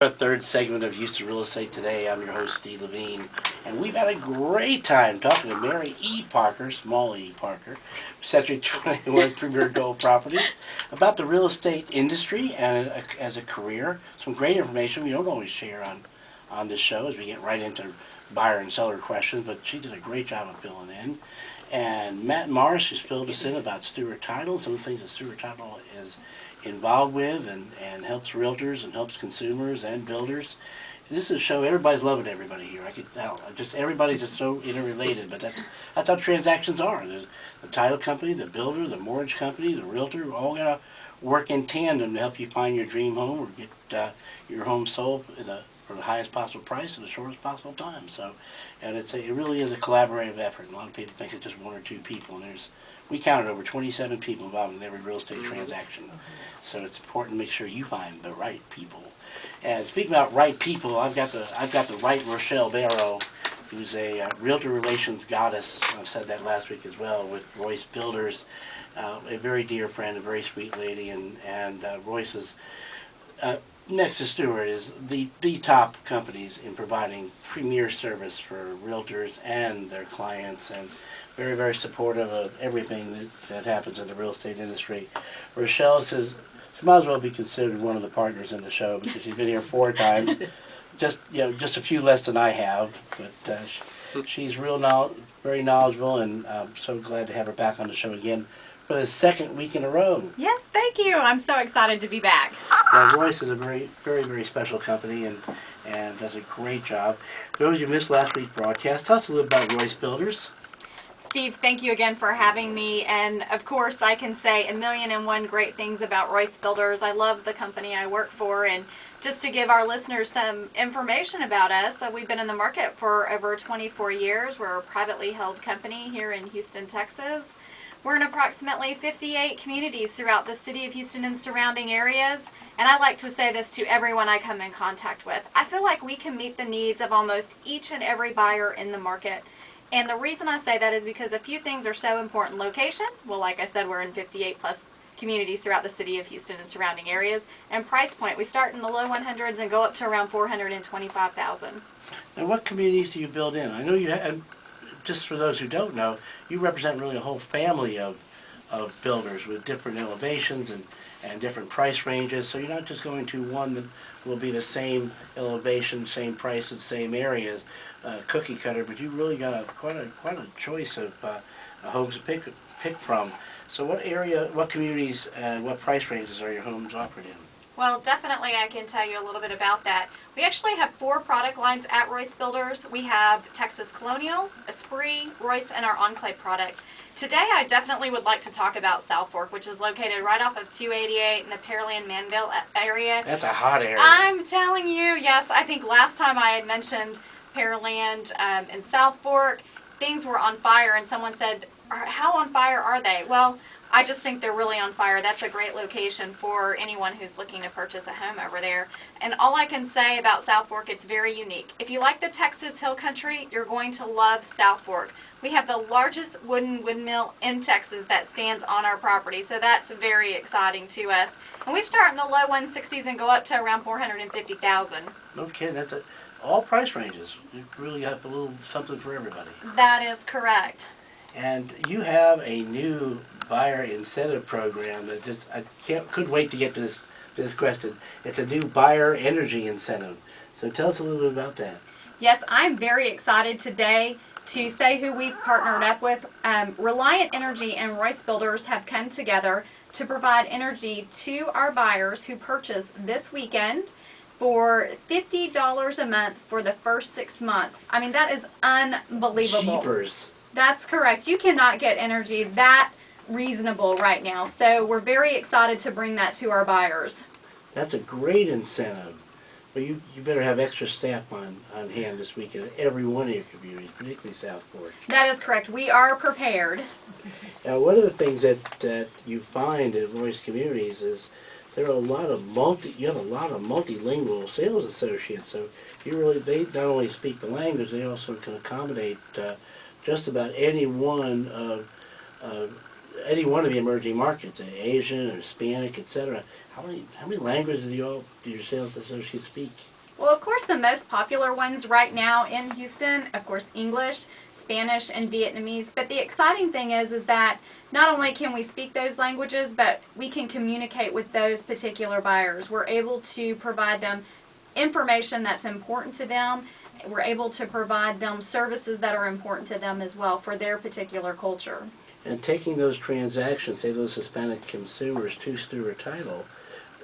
Our third segment of Houston Real Estate Today. I'm your host, Steve Levine, and we've had a great time talking to Mary E. Parker, Small E. Parker, Century 21 Premier Gold Properties, about the real estate industry and as a career. Some great information we don't always share on this show as we get right into buyer and seller questions, but she did a great job of filling in. And Matt Morris has filled us in about Stewart Title, some of the things that Stewart Title is involved with and helps realtors and helps consumers and builders. This is a show, everybody's loving everybody here. I could tell. Just everybody's just so interrelated, but that's how transactions are. There's the title company, the builder, the mortgage company, the realtor, all got to work in tandem to help you find your dream home or get your home sold for the highest possible price in the shortest possible time. So, and it really is a collaborative effort. And a lot of people think it's just one or two people, and we counted over 27 people involved in every real estate transaction. So it's important to make sure you find the right people. And speaking about right people, I've got the right Rochelle Barrow, who's a realtor relations goddess. I said that last week as well, with Royce Builders, a very dear friend, a very sweet lady, and Royce is next to Stewart is the top companies in providing premier service for realtors and their clients, and very, very supportive of everything that happens in the real estate industry. Rochelle says she might as well be considered one of the partners in the show because she's been here 4 times, just a few less than I have, but she's very knowledgeable, and I'm so glad to have her back on the show again for the second week in a row. Yes, thank you. I'm so excited to be back. Well, Royce is a very, very, very special company and does a great job. For those you missed last week's broadcast, tell us a little about Royce Builders. Steve, thank you again for having me. And of course, I can say 1,000,001 great things about Royce Builders. I love the company I work for. And just to give our listeners some information about us, we've been in the market for over 24 years. We're a privately held company here in Houston, Texas. We're in approximately 58 communities throughout the city of Houston and surrounding areas. And I like to say this to everyone I come in contact with. I feel like we can meet the needs of almost each and every buyer in the market. And the reason I say that is because a few things are so important. Location, well, like I said, we're in 58 plus communities throughout the city of Houston and surrounding areas. And price point, we start in the low 100s and go up to around 425,000. And what communities do you build in? I know you have, just for those who don't know, you represent really a whole family of builders with different elevations and different price ranges. So you're not just going to one that will be the same elevation, same prices, same areas, cookie cutter, but you really got quite a choice of homes to pick from. So what communities and what price ranges are your homes offered in? Well, definitely I can tell you a little bit about that. We actually have 4 product lines at Royce Builders. We have Texas Colonial, Esprit, Royce, and our Enclave product. Today I definitely would like to talk about South Fork, which is located right off of 288 in the Pearland-Manville area. That's a hot area. I'm telling you, yes. I think last time I had mentioned Pearland and South Fork, things were on fire, and someone said, how on fire are they? Well, I just think they're really on fire. That's a great location for anyone who's looking to purchase a home over there. And all I can say about South Fork, it's very unique. If you like the Texas Hill Country, you're going to love South Fork. We have the largest wooden windmill in Texas that stands on our property, so that's very exciting to us. And we start in the low 160s and go up to around 450,000. No kidding, that's all price ranges. You really have a little something for everybody. That is correct. And you have a new buyer incentive program that couldn't wait to get to this question. It's a new buyer energy incentive. So tell us a little bit about that. Yes, I'm very excited today to say who we've partnered up with. Reliant Energy and Royce Builders have come together to provide energy to our buyers who purchase this weekend for $50 a month for the first 6 months. I mean, that is unbelievable. Jeepers. That's correct. You cannot get energy that reasonable right now. So we're very excited to bring that to our buyers. That's a great incentive. But you better have extra staff on hand this weekend at every one of your communities, particularly South Fork. That is correct. We are prepared. Now, one of the things that you find in Royce communities is there are a lot of multilingual sales associates. So they not only speak the language, they also can accommodate just about any one of the emerging markets, Asian or Hispanic, etc. how many languages do your sales associates speak? Well, of course, the most popular ones right now in Houston, of course, English, Spanish, and Vietnamese. But the exciting thing is that not only can we speak those languages, but we can communicate with those particular buyers. We're able to provide them information that's important to them. We're able to provide them services that are important to them as well for their particular culture. And taking those transactions, say those Hispanic consumers to Stewart Title,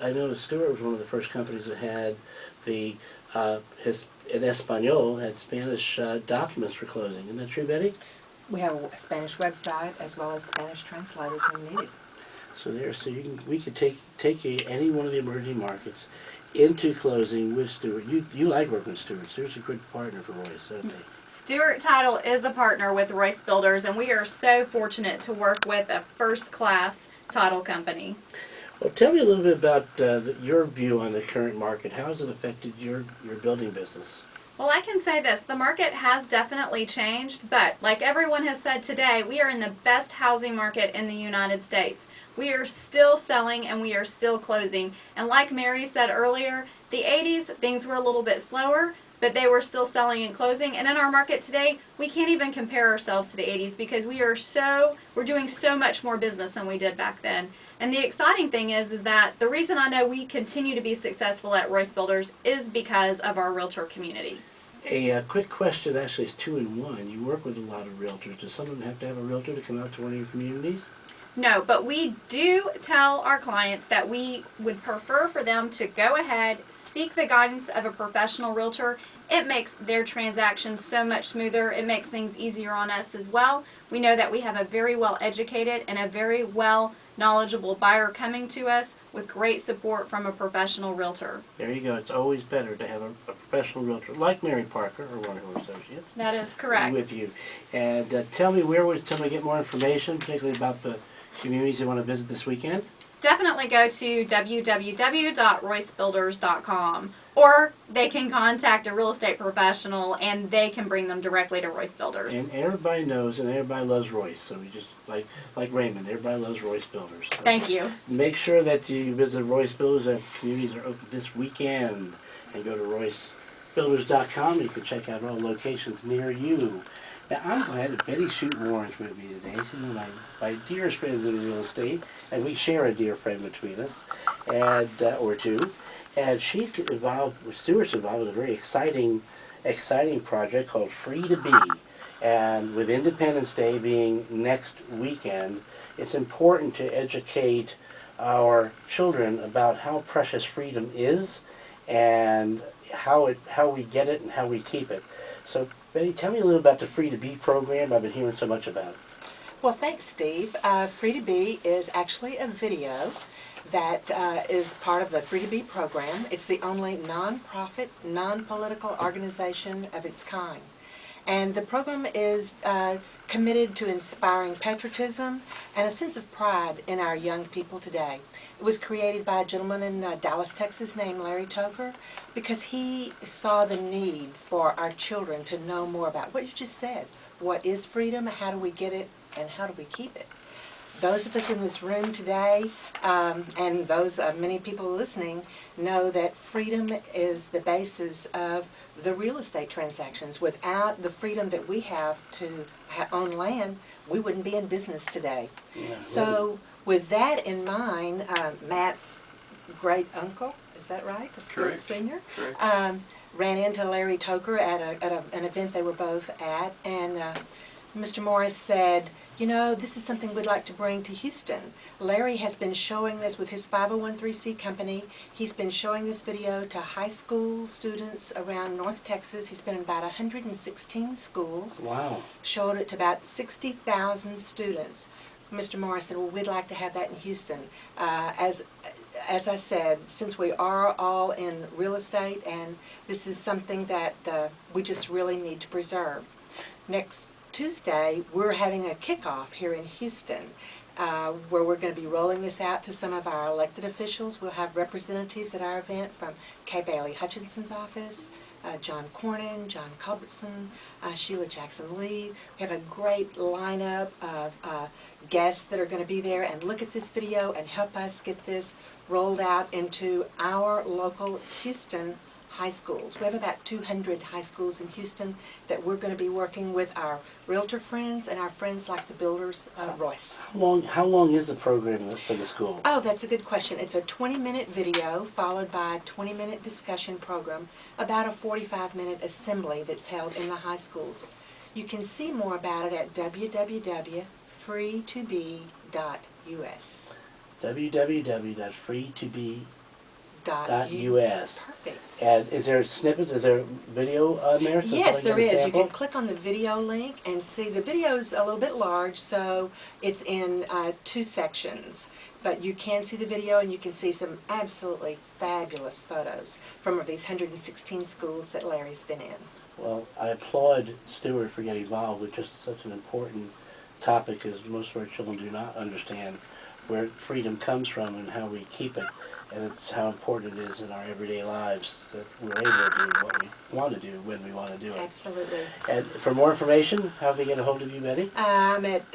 I know Stewart was one of the first companies that had the in Espanol had Spanish documents for closing. Isn't that true, Betty? We have a Spanish website as well as Spanish translators when needed. So we could take any one of the emerging markets into closing with Stewart. You like working with Stewart. Stewart's a good partner for Royce, don't they? Stewart Title is a partner with Royce Builders, and we are so fortunate to work with a first-class title company. Well, tell me a little bit about your view on the current market. How has it affected your building business? Well, I can say this. The market has definitely changed, but like everyone has said today, we are in the best housing market in the United States. We are still selling and we are still closing. And like Mary said earlier, the 80s, things were a little bit slower, but they were still selling and closing. And in our market today, we can't even compare ourselves to the 80s because we're doing so much more business than we did back then. And the exciting thing is that the reason I know we continue to be successful at Royce Builders is because of our realtor community. A quick question, actually, is two in one. You work with a lot of realtors. Does someone have to have a realtor to come out to one of your communities? No, but we do tell our clients that we would prefer for them to go ahead, seek the guidance of a professional realtor. It makes their transactions so much smoother. It makes things easier on us as well. We know that we have a very well educated and a very well knowledgeable buyer coming to us with great support from a professional realtor. There you go. It's always better to have a professional realtor like Mary Parker or one of her associates. That is correct. With you. And tell me, where would somebody get more information, particularly about the communities they want to visit this weekend? Definitely go to www.roycebuilders.com, or they can contact a real estate professional and they can bring them directly to Royce Builders. And everybody knows and everybody loves Royce, so we just like Raymond, everybody loves Royce Builders. So Thank you. make sure that you visit Royce Builders. Our communities are open this weekend, and go to roycebuilders.com. You can check out all locations near you. Now, I'm glad that Betty Shute-Warren's with me today. She's one of my dearest friends in real estate, and we share a dear friend between us, and or two. And she's involved, Stewart's involved with a very exciting project called Free to Be. And with Independence Day being next weekend, it's important to educate our children about how precious freedom is, and how we get it and how we keep it. So, Betty, tell me a little about the Free to Be program. I've been hearing so much about it. Well, thanks, Steve. Free to Be is actually a video that is part of the Free to Be program. It's the only non-profit, non-political organization of its kind. And the program is committed to inspiring patriotism and a sense of pride in our young people today. It was created by a gentleman in Dallas, Texas named Larry Toker, because he saw the need for our children to know more about what you just said. What is freedom, how do we get it, and how do we keep it? Those of us in this room today, and those many people listening, know that freedom is the basis of the real estate transactions. Without the freedom that we have to own land, we wouldn't be in business today. Yeah, So with that in mind, Matt's great uncle, is that right? A Stewart Senior? Ran into Larry Toker at an event they were both at, and Mr. Morris said, you know, this is something we'd like to bring to Houston. Larry has been showing this with his 501c company. He's been showing this video to high school students around North Texas. He's been in about 116 schools. Wow. Showed it to about 60,000 students. Mr. Morris said, well, we'd like to have that in Houston. As I said, since we are all in real estate, and this is something that we just really need to preserve. Next Tuesday, we're having a kickoff here in Houston, where we're going to be rolling this out to some of our elected officials. We'll have representatives at our event from Kay Bailey Hutchinson's office, John Cornyn, John Culbertson, Sheila Jackson Lee. We have a great lineup of guests that are going to be there and look at this video and help us get this rolled out into our local Houston high schools. We have about 200 high schools in Houston that we're going to be working with our realtor friends and our friends like the builders, Royce. How long is the program for the school? Oh, that's a good question. It's a 20-minute video followed by a 20-minute discussion program, about a 45-minute assembly that's held in the high schools. You can see more about it at www.freetobe.us. www.freetobe.us. Perfect. And is there snippets? Is there video on there? So Yes, there somebody can is. You sample? can click on the video link and see the video is a little bit large, so it's in 2 sections. But you can see the video and you can see some absolutely fabulous photos from these 116 schools that Larry's been in. Well, I applaud Stuart for getting involved with just such an important topic, as most of our children do not understand where freedom comes from and how we keep it. And it's how important it is in our everyday lives that we're able to do what we want to do when we want to do it. Absolutely. And for more information, how do they get a hold of you, Betty? I'm at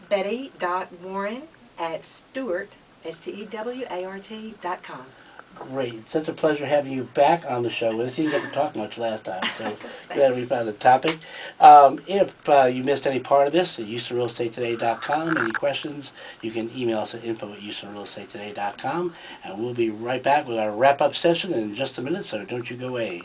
betty.warren@stewart, STEWART.com. Great. It's such a pleasure having you back on the show with us. You didn't get to talk much last time, so glad we found a topic. If you missed any part of this, at HoustonRealEstateToday.com. Any questions, you can email us at info@HoustonRealEstateToday.com. And we'll be right back with our wrap-up session in just a minute, so don't you go away.